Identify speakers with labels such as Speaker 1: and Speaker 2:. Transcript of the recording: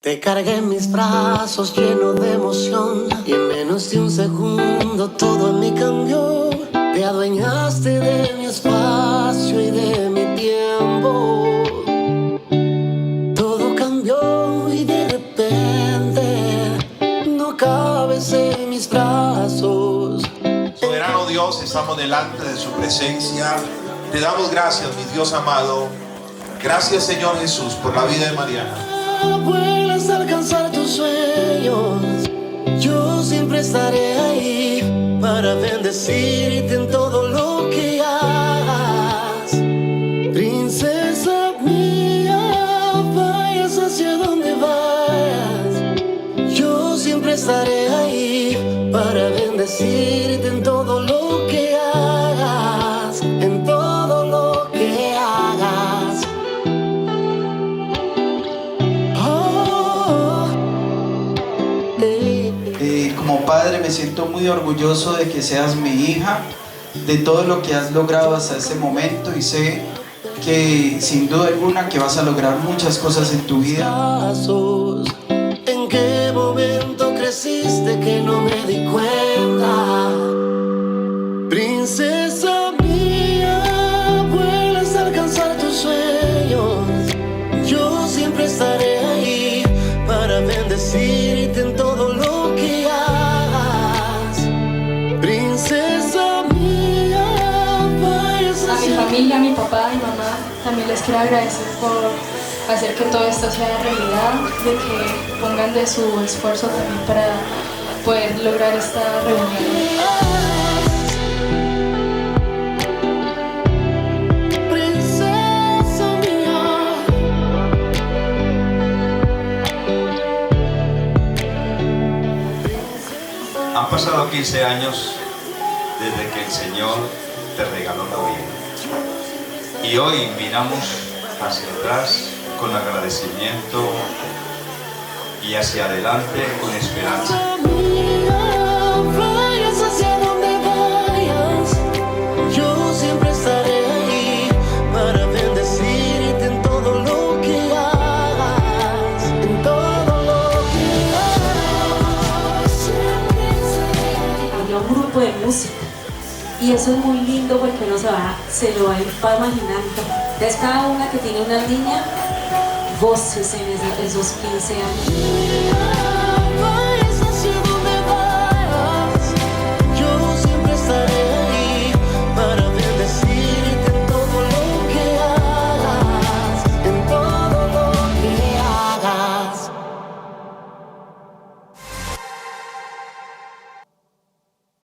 Speaker 1: Te cargué en mis brazos lleno de emoción y en menos de un segundo todo en mí cambió. Te adueñaste de mi espacio y de mi tiempo. Todo cambió y de repente no cabes en mis brazos.
Speaker 2: Soberano Dios, estamos delante de su presencia. Te damos gracias, mi Dios amado. Gracias, Señor Jesús, por la vida de Mariana.
Speaker 1: Puedes alcanzar tus sueños, yo siempre estaré ahí para bendecirte en todo lo que hagas. Princesa mía, vayas hacia donde vayas, yo siempre estaré ahí para bendecirte en todo lo que hagas, en todo lo que hagas.
Speaker 3: Como padre me siento muy orgulloso de que seas mi hija, de todo lo que has logrado hasta este momento, y sé que sin duda alguna que vas a lograr muchas cosas en tu vida.
Speaker 1: ¿En qué momento creciste que no me di cuenta? Princesa mía, vuelas a alcanzar tus sueños, yo siempre estaré ahí para bendecirte en todo lo que hagas. Princesa mía, vayas
Speaker 4: a mi familia, a mi papá, a mi mamá, también les quiero agradecer por hacer que todo esto sea realidad, de que pongan de su esfuerzo también para poder lograr esta reunión.
Speaker 5: Han pasado 15 años desde que el Señor te regaló la vida. Y hoy miramos hacia atrás con agradecimiento y hacia adelante con esperanza.
Speaker 1: Vayas hacia donde vayas, yo siempre estaré ahí para bendecirte en todo lo que hagas, en todo lo que hagas.
Speaker 6: Había un grupo de música y eso es muy lindo porque uno se lo va imaginando. Entonces cada una que tiene una niña, voces en esos 15 años.